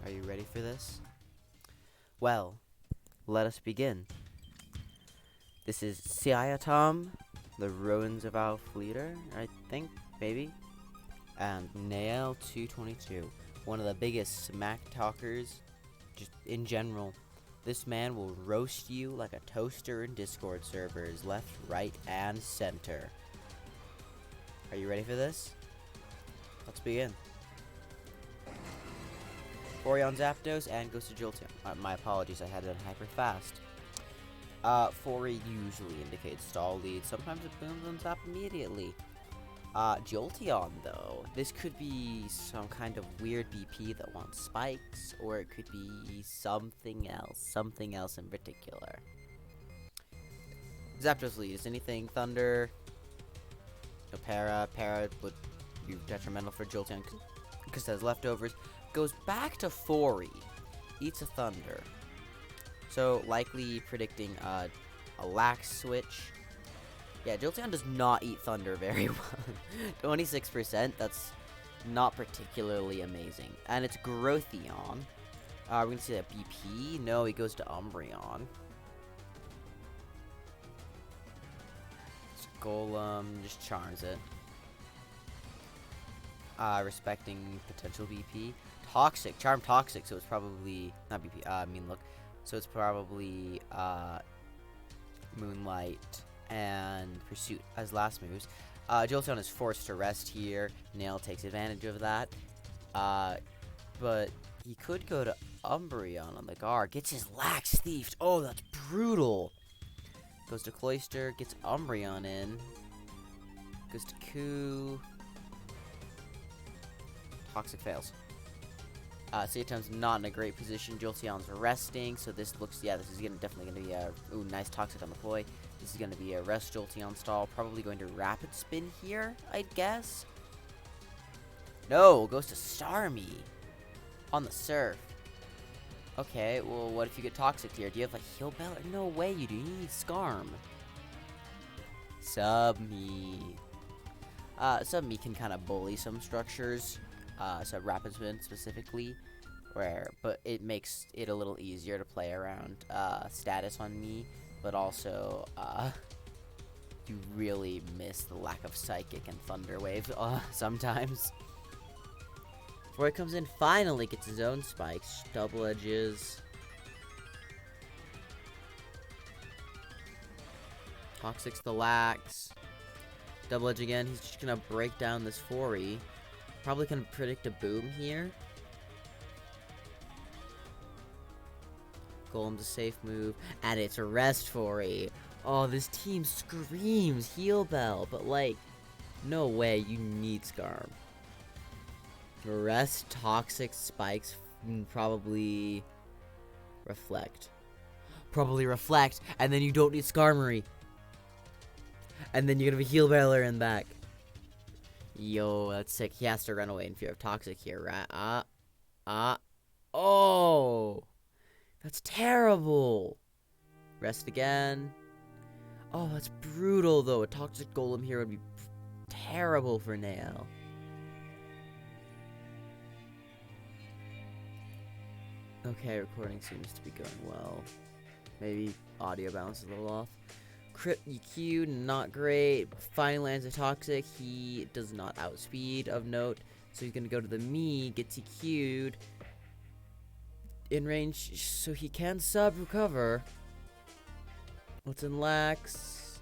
Are you ready for this? Well, let us begin. This is Siayatom, the Ruins of Alfleeter, I think, maybe. And Nael 222, one of the biggest smack talkers just in general. This man will roast you like a toaster in Discord servers, left, right, and center. Are you ready for this? Let's begin. Orion Zapdos and Ghost of Jolteon. My apologies, I had it on hyper fast. Fori usually indicates stall lead. Sometimes it booms and zap immediately. Jolteon, though. This could be some kind of weird BP that wants spikes, or it could be something else in particular. Zapdos lead. Is anything Thunder? No Para. Para would be detrimental for Jolteon because it has leftovers. Goes back to Fori. Eats a Thunder. So, likely predicting a lax switch. Yeah, Jolteon does not eat Thunder very well. 26%, that's not particularly amazing. And it's Growthion. We're going to see that BP. No, he goes to Umbreon. So Golem just charms it. Respecting potential BP. Toxic. Charm Toxic, so it's probably... Not BP, Mean Look. So it's probably Moonlight and Pursuit as last moves. Jolteon is forced to rest here. Nail takes advantage of that. But he could go to Umbreon on the guard. Gets his Lax Thiefed. Oh, that's brutal. Goes to Cloyster. Gets Umbreon in. Goes to Coup. Toxic fails. Satom's not in a great position. Jolteon's resting, so this looks, this is definitely gonna be a, ooh, nice Toxic on the ploy. This is gonna be a rest Jolteon stall. Probably going to Rapid Spin here, I'd guess. No, goes to Starmie. On the Surf. Okay, well, what if you get Toxic here? Do you have a Heal Bell? No way you do. You need Skarm. Submie. Submie can kind of bully some structures. So Rapid Spin specifically, but it makes it a little easier to play around status on me, but also you really miss the lack of Psychic and Thunder Wave sometimes. Before he comes in, finally gets his own spikes, double edges. Toxic's the Lax. Double edge again, he's just gonna break down this Fori. Probably can predict a boom here. Golem's a safe move. And it's a rest Fori. Oh, this team screams Heal Bell. But, like, no way. You need Skarm. Rest, Toxic, Spikes, probably Reflect. Probably Reflect. And then you don't need Skarmory. And then you're going to be Heal Beller in back. Yo, that's sick. He has to run away in fear of Toxic here, right? Oh! That's terrible! Rest again. Oh, that's brutal, though. A Toxic Golem here would be terrible for Nail. Okay, recording seems to be going well. Maybe audio balance is a little off. Crit EQ, not great. Finally lands a Toxic. He does not outspeed of note. So he's going to go to the Mii, gets EQ'd. In range, so he can sub-recover. What's in Lax?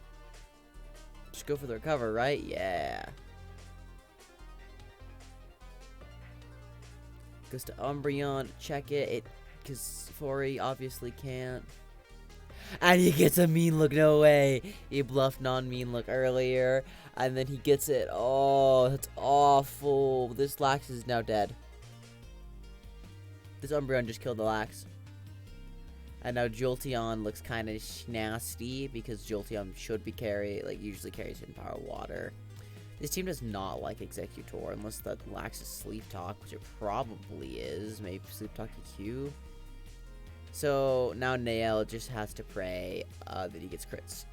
Just go for the recover, right? Yeah. Goes to Umbreon, check it. Because Fori obviously can't. And he gets a Mean Look, no way. He bluffed non-Mean Look earlier. And then he gets it. Oh, that's awful. This Lax is now dead. This Umbreon just killed the Lax. And now Jolteon looks kind of nasty because Jolteon should be usually carries in Power Water. This team does not like Executor unless the Lax is Sleep Talk, which it probably is. Maybe Sleep Talk EQ. So now Nael just has to pray that he gets crits.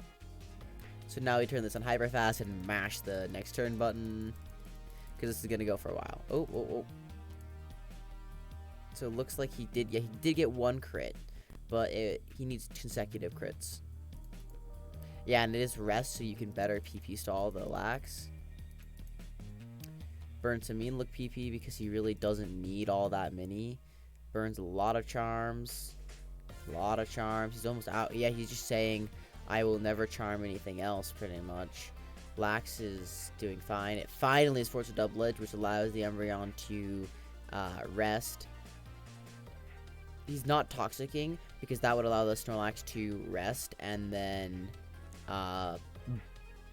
So now we turn this on hyper fast and mash the next turn button because this is gonna go for a while. Oh. So it looks like he did. Yeah, he did get 1 crit, but he needs consecutive crits. Yeah, and it is rest, so you can better PP stall the Lax. Burns some mean look PP because he really doesn't need all that many. Burns a lot of charms. He's almost out. Yeah, he's just saying, I will never charm anything else, pretty much. Lax is doing fine. It finally is forced a double edge, which allows the Umbreon to rest. He's not toxicking because that would allow the Snorlax to rest and then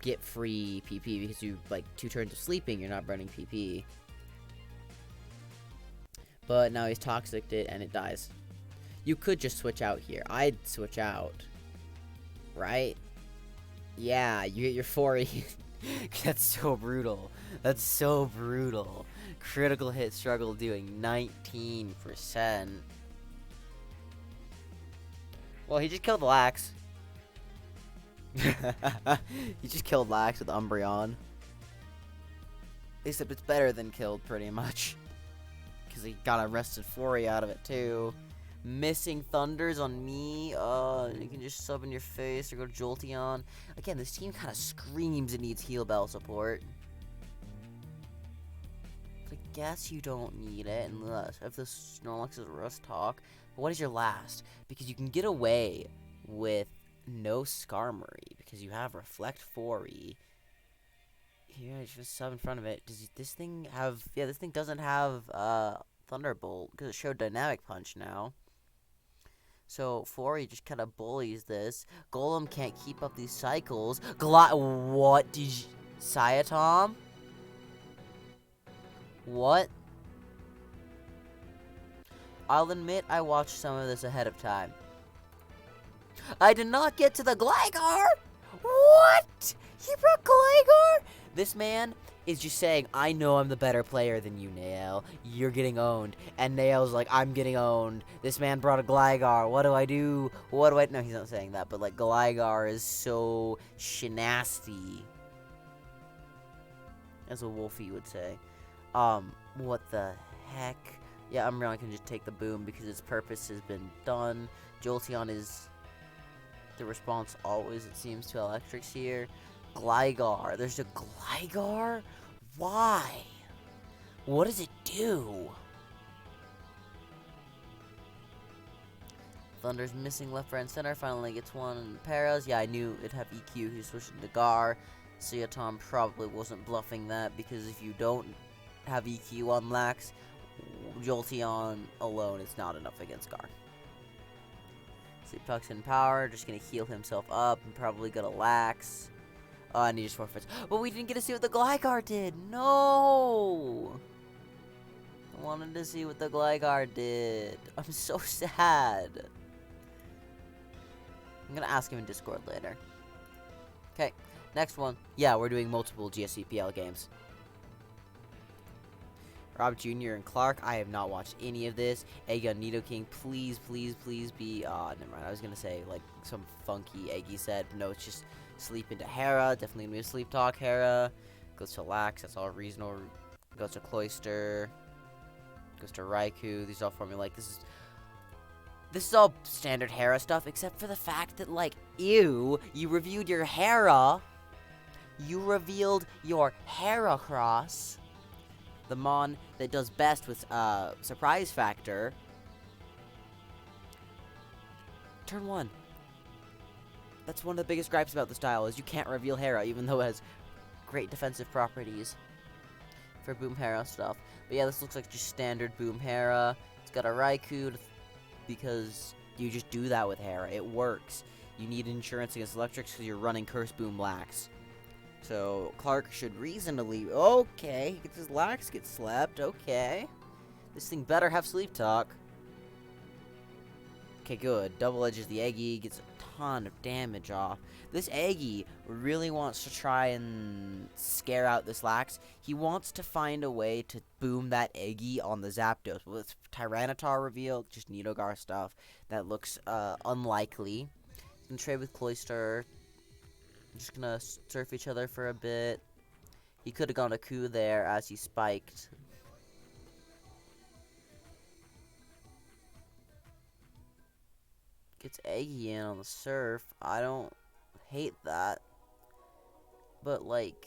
get free PP because you, like, 2 turns of sleeping, you're not burning PP. But now he's toxiced it and it dies. You could just switch out here. I'd switch out. Right? Yeah, you get your 4E. That's so brutal. That's so brutal. Critical hit struggle doing 19%. Well, he just killed Lax. He just killed Lax with Umbreon. Except it's better than killed, pretty much. Because he got a rested 4E out of it, too. Missing Thunders on me. You can just sub in your face or go Jolteon. Again, this team kind of screams it needs Heal Bell support. I guess you don't need it unless if the Snorlax is Rust Talk. But what is your last? Because you can get away with no Skarmory because you have Reflect 4E. Here, just sub in front of it. Does this thing have? Yeah, this thing doesn't have Thunderbolt because it showed Dynamic Punch now. So 4E just kind of bullies this. Golem can't keep up these cycles. What did you... Saiyatom? What? I'll admit I watched some of this ahead of time. I did not get to the Gligar! What? He brought Gligar? This man is just saying, I know I'm the better player than you, Nail. You're getting owned. And Nail's like, I'm getting owned. This man brought a Gligar. What do I do? What do I... No, he's not saying that. But, like, Gligar is so shenasty. As a Wolfie would say. What the heck? Yeah, Umbreon can just take the boom because its purpose has been done. Jolteon is the response always, it seems, to Electrics here. Gligar. There's a Gligar? Why? What does it do? Thunder's missing left, right, and center. Finally gets one in Paras. Yeah, I knew it'd have EQ. He's switching to Gar. Saiyatom probably wasn't bluffing that because if you don't have EQ on Lax, Jolteon alone is not enough against Gar. Sleep Toxin Power, just gonna heal himself up and probably gonna Lax. And he just forfeits. But we didn't get to see what the Gligar did. No! I wanted to see what the Gligar did. I'm so sad. I'm gonna ask him in Discord later. Okay, next one. Yeah, we're doing multiple GSCPL games. Rob Jr. and Clark. I have not watched any of this. Eggy Nidoking, please, please, please be... never mind. I was going to say, like, some funky Eggy said. No, it's just sleep into Hera. Definitely going to be a sleep talk, Hera. Goes to Lax. That's all reasonable. Goes to Cloyster. Goes to Raikou. These are all for me. Like, this is all standard Hera stuff, except for the fact that, like, ew, you reviewed your Hera. You revealed your Heracross. The Mon that does best with Surprise Factor. Turn 1. That's one of the biggest gripes about the style is you can't reveal Hera, even though it has great defensive properties for Boom Hera stuff. But yeah, this looks like just standard Boom Hera. It's got a Raikou because you just do that with Hera. It works. You need insurance against Electrics because you're running Curse Boom Lax. So, Clark should reasonably... Okay, he gets his Lax, gets slept, okay. This thing better have Sleep Talk. Okay, good. Double edges the Eggy, gets a ton of damage off. This Eggy really wants to try and scare out this Lax. He wants to find a way to boom that Eggy on the Zapdos. With Tyranitar revealed, just Nidogar stuff, that looks unlikely. Can trade with Cloyster. Just gonna surf each other for a bit. He could have gone to Coup there as he spiked. Gets Eggy in on the surf. I don't hate that. But, like,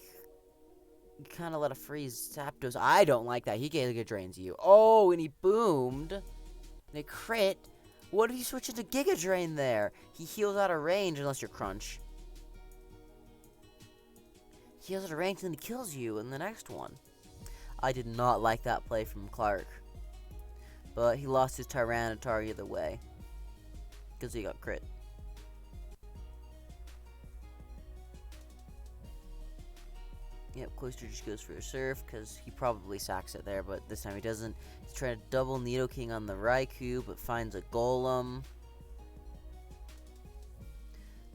you kind of let a freeze Zapdos. I don't like that. He Giga Drains you. Oh, and he boomed. And a crit. What if you switch into Giga Drain there? He heals out of range unless you're Crunch. He heals out of range and then he kills you in the next one. I did not like that play from Clark. But he lost his Tyranitar either way. Because he got crit. Yep, Cloyster just goes for a surf because he probably sacks it there, but this time he doesn't. He's trying to double Nidoking on the Raikou, but finds a Golem.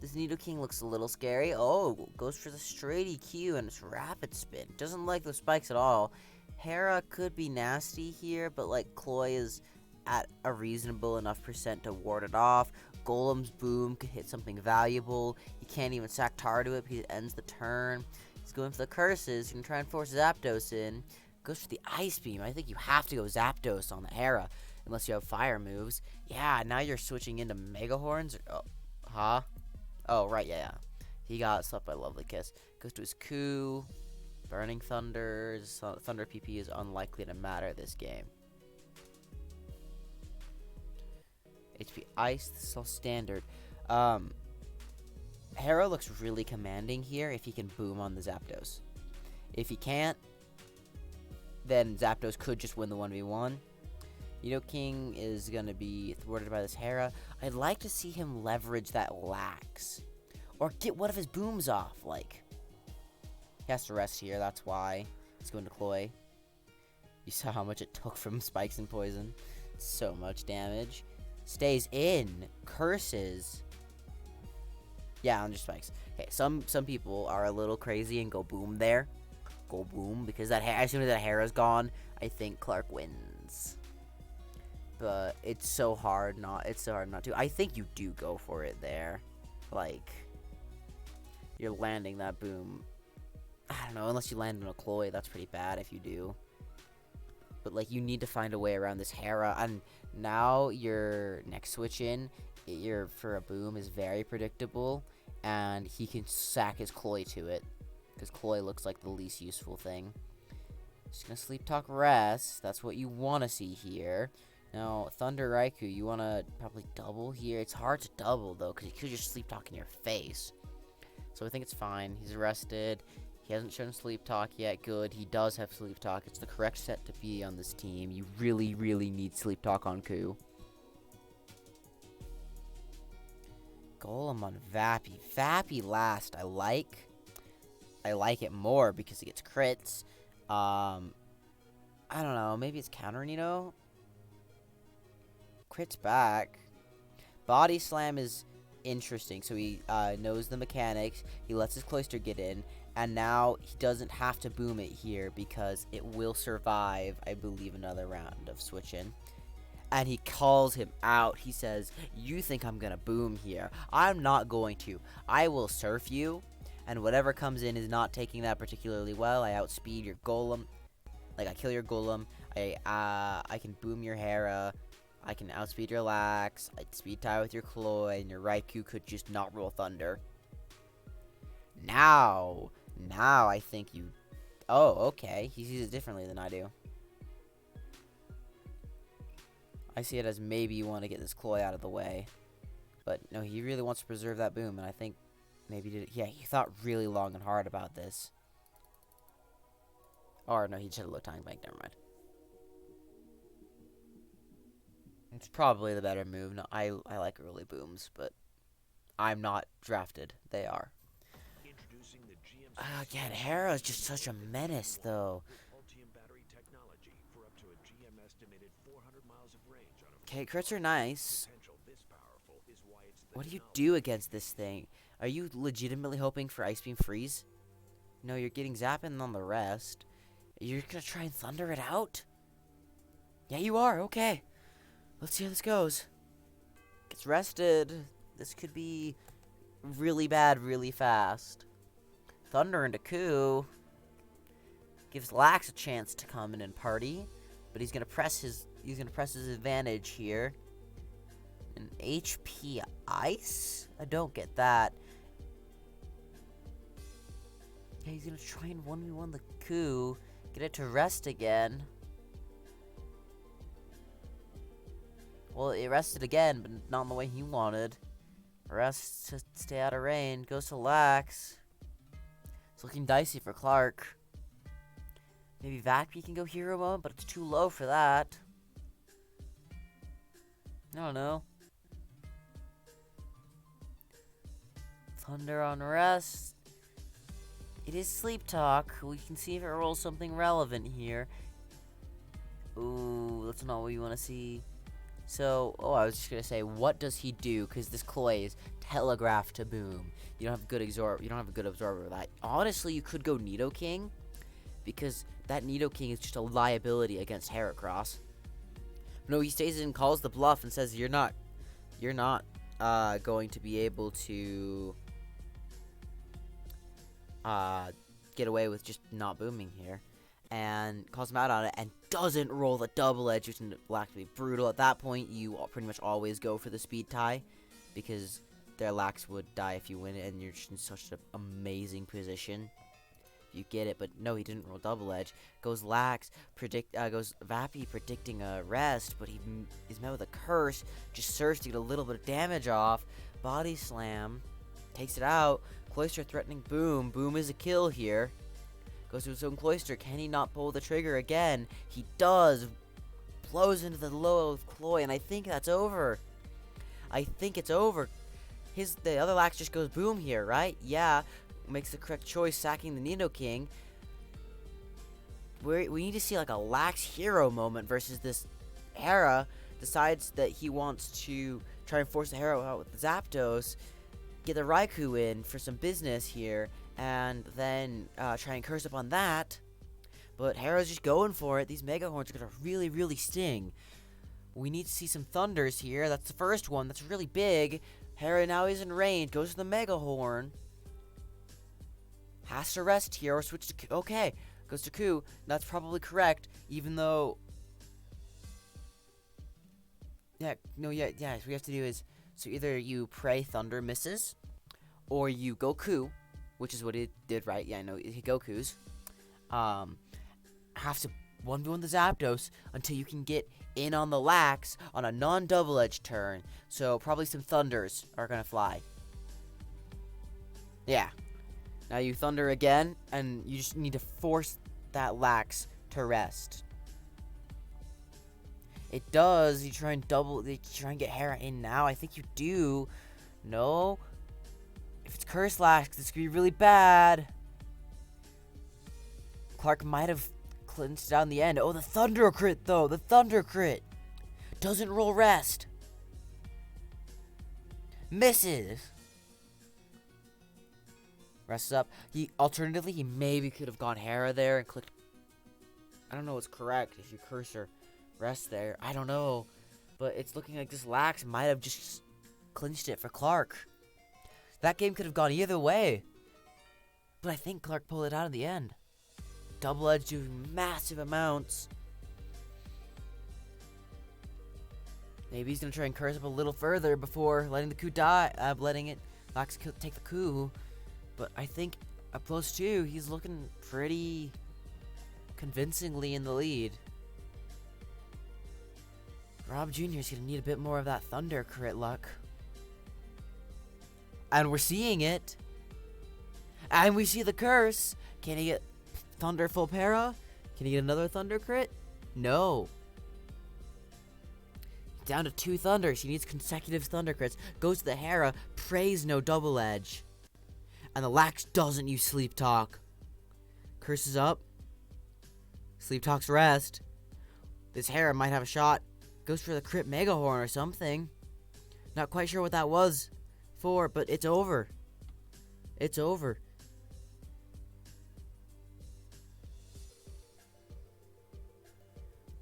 This Nidoking looks a little scary. Oh, goes for the straight EQ and it's Rapid Spin. Doesn't like those spikes at all. Hera could be nasty here, but like Cloy is at a reasonable enough percent to ward it off. Golem's boom could hit something valuable. He can't even sack Tar to it because it ends the turn. He's going for the curses. He's going to try and force Zapdos in. Goes for the Ice Beam. I think you have to go Zapdos on the Hera. Unless you have fire moves. Yeah, now you're switching into Mega Horns. Oh, huh? Oh, right, yeah. He got slapped by Lovely Kiss. Goes to his Coup. Burning Thunder. Thunder PP is unlikely to matter this game. HP Ice. This is all standard. Hera looks really commanding here if he can boom on the Zapdos. If he can't, then Zapdos could just win the 1v1. Nidoking is going to be thwarted by this Hera. I'd like to see him leverage that Lax. Or get one of his booms off. Like, he has to rest here, that's why. He's going to Cloy. You saw how much it took from Spikes and Poison. So much damage. Stays in. Curses. Yeah, on just Spikes. Okay, some people are a little crazy and go boom there. Go boom, because as soon as that Hera's gone, I think Clark wins. But it's so hard not to. I think you do go for it there. Like, you're landing that boom. I don't know, unless you land on a Cloy, that's pretty bad if you do. But, like, you need to find a way around this Hera. And now your next switch in, for a boom is very predictable. And he can sack his Cloy to it. Because Cloy looks like the least useful thing. Just gonna Sleep Talk Rest. That's what you want to see here. Now, Thunder Raikou, you want to probably double here. It's hard to double, though, because he could just Sleep Talk in your face. So I think it's fine. He's arrested. He hasn't shown Sleep Talk yet. Good. He does have Sleep Talk. It's the correct set to be on this team. You really, really need Sleep Talk on Coup. Golem on Vappy. Vappy last. I like it more because it gets crits. I don't know. Maybe it's counter Nido. Crits back. Body Slam is interesting. So he knows the mechanics. He lets his Cloyster get in. And now he doesn't have to boom it here because it will survive, I believe, another round of switch-in. And he calls him out. He says, you think I'm going to boom here. I'm not going to. I will surf you. And whatever comes in is not taking that particularly well. I outspeed your Golem. Like, I kill your Golem. I can boom your Hera. I can outspeed your Lax. I'd speed tie with your Cloy. And your Raikou could just not roll Thunder. Now I think you... Oh, okay. He sees it differently than I do. I see it as maybe you want to get this Cloy out of the way. But no, he really wants to preserve that boom, and I think maybe yeah, he thought really long and hard about this. Or no, he should have looked Time Bank, never mind. It's probably the better move. No, I like early booms, but I'm not drafted. They are. Again, Hera is just such a menace, though. Okay, crits are nice. What do you do against this thing? Are you legitimately hoping for Ice Beam Freeze? No, you're getting zapping on the rest. You're gonna try and Thunder it out? Yeah, you are. Okay. Let's see how this goes. Gets rested. This could be really bad really fast. Thunder into Coup. Gives Lax a chance to come in and party. But he's gonna press his advantage here. An HP ice? I don't get that. Yeah, he's gonna try and 1v1 the coup. Get it to rest again. Well, it rested again, but not in the way he wanted. Rest to stay out of range. Goes to Lax. It's looking dicey for Clark. Maybe Vappy can go hero mode, but it's too low for that. I don't know. Thunder on rest. It is Sleep Talk. We can see if it rolls something relevant here. Ooh, that's not what we want to see. So, I was just gonna say, what does he do? Because this Koi is telegraph to boom. You don't have a good absorber. You don't have a good absorber of that. Honestly, you could go Nidoking, because that Nidoking is just a liability against Heracross. No, he stays in, calls the bluff, and says, you're not going to be able to get away with just not booming here, and calls him out on it, and doesn't roll the double edge, which is Lax to be brutal. At that point, you pretty much always go for the speed tie, because their Lax would die if you win it, and you're just in such an amazing position. You get it, but no, he didn't roll double edge. Goes Lax, goes Vappy predicting a rest, but he's met with a curse. Just serves to get a little bit of damage off. Body slam, takes it out. Cloyster threatening boom. Boom is a kill here. Goes to his own Cloyster. Can he not pull the trigger again? He does. Blows into the low of Cloy, and I think that's over. I think it's over. The other Lax just goes boom here, right? Yeah. Makes the correct choice, sacking the Nidoking. We need to see like a Lax hero moment versus this Hera decides that he wants to try and force the Hero out with the Zapdos, get the Raikou in for some business here, and then try and curse up on that. But Hera's just going for it. These Mega Horns are gonna really, really sting. We need to see some Thunders here. That's the first one. That's really big. Hera now is in range. Goes to the Mega Horn. Has to rest here or switch to Coup. Okay, goes to Coup. That's probably correct, even though... Yeah, we have to do is... So either you pray Thunder misses, or you go Coup, which is what it did, right? Yeah, I know, he Goku's. Have to 1v1 the Zapdos until you can get in on the Lax on a non-double edge turn. So probably some Thunders are gonna fly. Yeah. Now you Thunder again, and you just need to force that Lax to rest. It does. You try and get Hera in now. I think you do. No. If it's Curse Lax, this could be really bad. Clark might have clinched down the end. Oh, the Thunder crit, though. The Thunder crit. Doesn't roll rest. Misses. Rests up. Alternatively, he maybe could have gone Hera there and clicked. I don't know what's correct if you cursor rest there. I don't know. But it's looking like this Lax might have just clinched it for Clark. That game could have gone either way. But I think Clark pulled it out in the end. Double edge doing massive amounts. Maybe he's going to try and curse up a little further before letting the coup die. Letting it Lax take the coup. But I think up close to, he's looking pretty convincingly in the lead. Rob Jr. is going to need a bit more of that Thunder crit luck. And we're seeing it. And we see the curse. Can he get Thunder full para? Can he get another Thunder crit? No. Down to 2 Thunders. He needs consecutive Thunder crits. Goes to the Hera. Prays no double edge. And the Lax doesn't use Sleep Talk. Curses up. Sleep Talk's rest. This Hera might have a shot. Goes for the crit Mega Horn or something. Not quite sure what that was for, but it's over. It's over.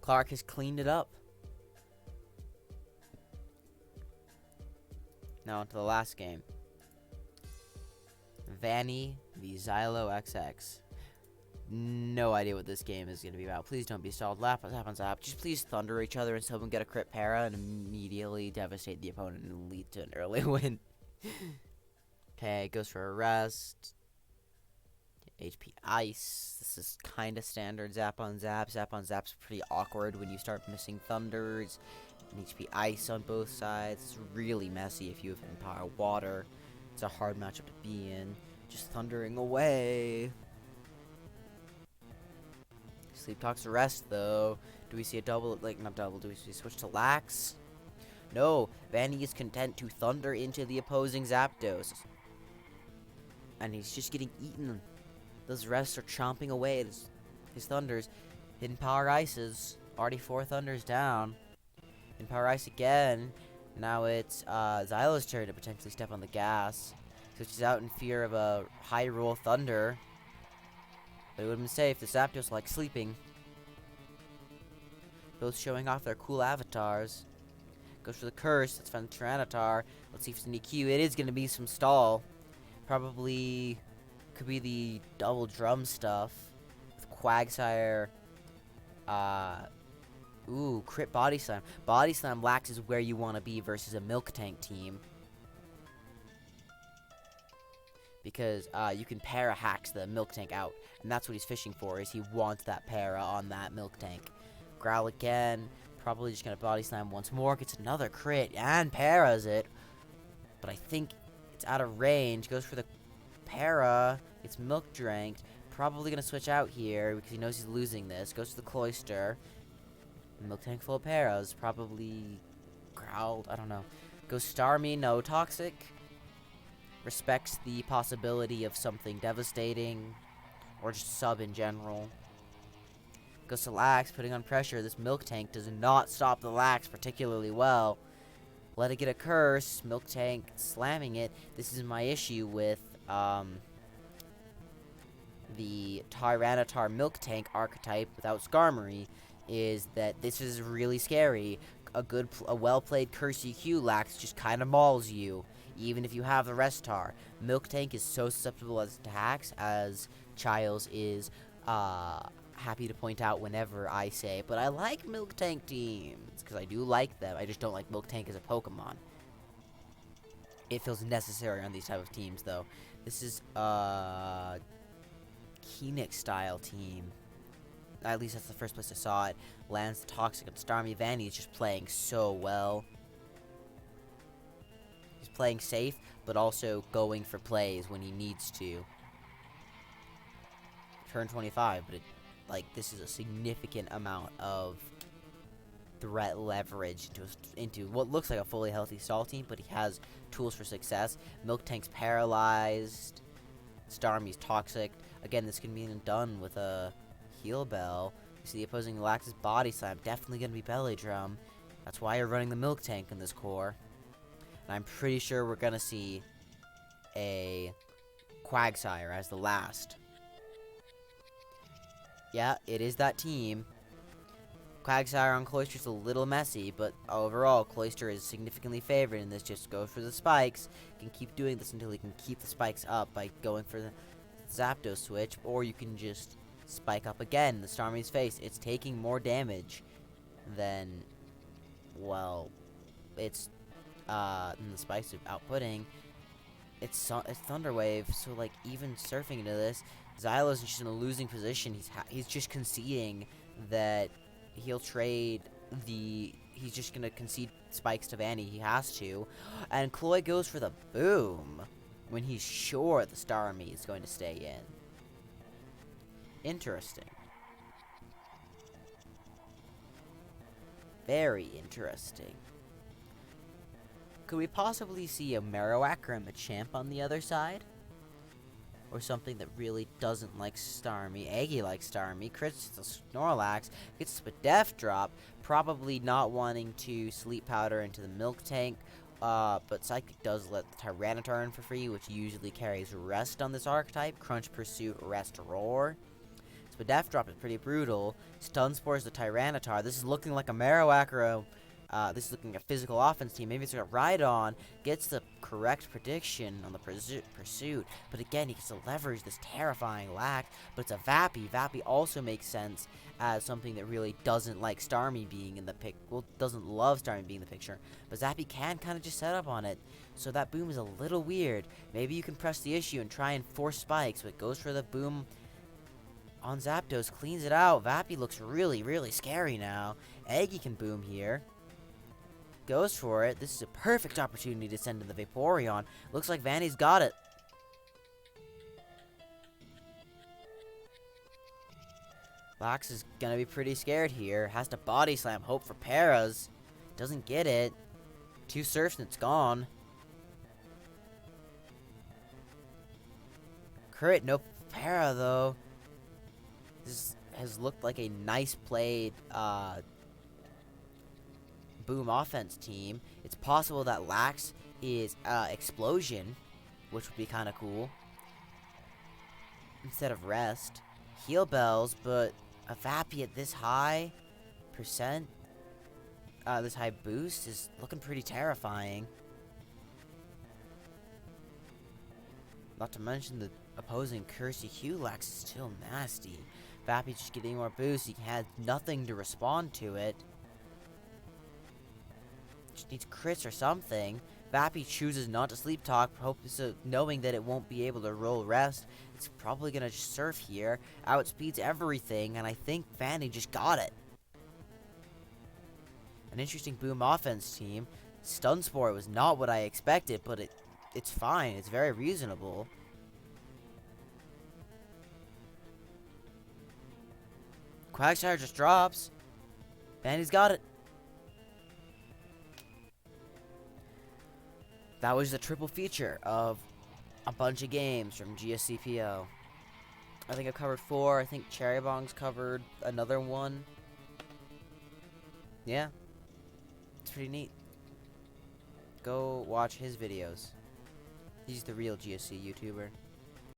Clark has cleaned it up. Now onto the last game. Vanny v Xylo XX. no idea what this game is going to be about. Please don't be stalled. Lap on zap. Just please thunder each other and someone get a crit para and immediately devastate the opponent and lead to an early win. Okay, goes for a rest. HP Ice. This is kind of standard zap on zap. Zap on zap's pretty awkward when you start missing thunders. And HP Ice on both sides. It's really messy if you have Empower Water. It's a hard matchup to be in. Just thundering away. Sleep Talks a rest though. Do we see a double? Like, not double. Do we see a switch to Lax? No. Vanny is content to thunder into the opposing Zapdos. And he's just getting eaten. Those rests are chomping away at his thunders. Hidden Power Ices. Already 4 thunders down. Hidden Power Ice again. Now it's Xylo's turn to potentially step on the gas. Switches out in fear of a high roll thunder. But it would have been safe. The Zapdos like sleeping. Both showing off their cool avatars. Goes for the curse. Let's find the Tyranitar. Let's see if it's an EQ. It is going to be some stall. Probably could be the double drum stuff. With Quagsire. Ooh, crit Body Slam. Body Slam Lax is where you want to be versus a Milk Tank team. Because you can para hacks the Milk Tank out. And that's what he's fishing for, is he wants that para on that Milk Tank. Growl again. Probably just going to Body Slam once more. Gets another crit and paras it. But I think it's out of range. Goes for the para. Gets Milk Dranked. Probably going to switch out here because he knows he's losing this. Goes to the Cloyster. Milk Tank full of paras. Probably growled. I don't know. Goes Starmie. No Toxic. Respects the possibility of something devastating. Or just sub in general. Goes to Lax. Putting on pressure. This Milk Tank does not stop the Lax particularly well. Let it get a curse. Milk Tank slamming it. This is my issue with the Tyranitar Milk Tank archetype without Skarmory, is that this is really scary. A well-played Curse EQ Lax just kind of mauls you, even if you have the Restar. Milk Tank is so susceptible as attacks, as Childs is happy to point out whenever I say, but I like Milk Tank teams, because I do like them. I just don't like Milk Tank as a Pokemon. It feels necessary on these type of teams, though. This is Keenic style team. At least that's the first place I saw it. Lands Toxic and Starmie. Vanny is just playing so well. He's playing safe, but also going for plays when he needs to. Turn 25, but this is a significant amount of threat leverage into what looks like a fully healthy Stall team, but he has tools for success. Milk Tank's paralyzed. Starmie's Toxic. Again, this can be done with a Heal Bell. You see the opposing Lax's Body Slam. Definitely going to be Belly Drum. That's why you're running the Milk Tank in this core. And I'm pretty sure we're going to see a Quagsire as the last. Yeah, it is that team. Quagsire on Cloyster is a little messy, but overall, Cloyster is significantly favored in this. Just go for the spikes. You can keep doing this until you can keep the spikes up by going for the Zapdos switch, or you can just spike up again. The Starmie's face. It's taking more damage than, well, it's than the spikes are outputting. It's Thunder Wave, so even surfing into this, Xylo's just in a losing position. He's just conceding that he'll trade he's just gonna concede spikes to Vanny. He has to, and Cloy goes for the boom when he's sure the Starmie is going to stay in. Interesting. Very interesting. Could we possibly see a Marowak or a Machamp on the other side? Or something that really doesn't like Starmie. Aggie likes Starmie. Crits the Snorlax. Gets the Def Drop. Probably not wanting to Sleep Powder into the Milk Tank. But Psychic does let the Tyranitar in for free, which usually carries Rest on this archetype. Crunch Pursuit, Rest Roar. So Def Drop is pretty brutal. Stun Spores the Tyranitar. This is looking like a Marowak or This is looking at physical offense team. Maybe it's got Rhydon, gets the correct prediction on the pursuit, but again, he gets to leverage this terrifying lack, but it's a Vappy. Vappy also makes sense as something that really doesn't like Starmie being in the doesn't love Starmie being in the picture, but Zappy can kind of just set up on it, so that boom is a little weird. Maybe you can press the issue and try and force spikes, but goes for the boom on Zapdos, cleans it out. Vappy looks really, really scary now. Eggy can boom here. Goes for it. This is a perfect opportunity to send in the Vaporeon. Looks like Vanny's got it. Lax is gonna be pretty scared here. Has to body slam. Hope for Paras. Doesn't get it. 2 surfs and it's gone. Crit, no Para though. This has looked like a nice played boom offense team. It's possible that Lax is Explosion, which would be kind of cool, instead of Rest. Heal Bells, but a Vappy at this high percent, this high boost is looking pretty terrifying. Not to mention the opposing Cursey Lax is still nasty. Vappy just getting more boost. He had nothing to respond to it. Just needs crits or something. Vappy chooses not to sleep talk, knowing that it won't be able to roll Rest. It's probably gonna just surf here. Outspeeds everything, and I think Vanny just got it. An interesting boom offense team. Stun Spore was not what I expected, but it's fine. It's very reasonable. Quagsire just drops. Vanny's got it. That was the triple feature of a bunch of games from GSCPO. I think I've covered 4. I think Cherry Bong's covered another 1. Yeah. It's pretty neat. Go watch his videos. He's the real GSC YouTuber.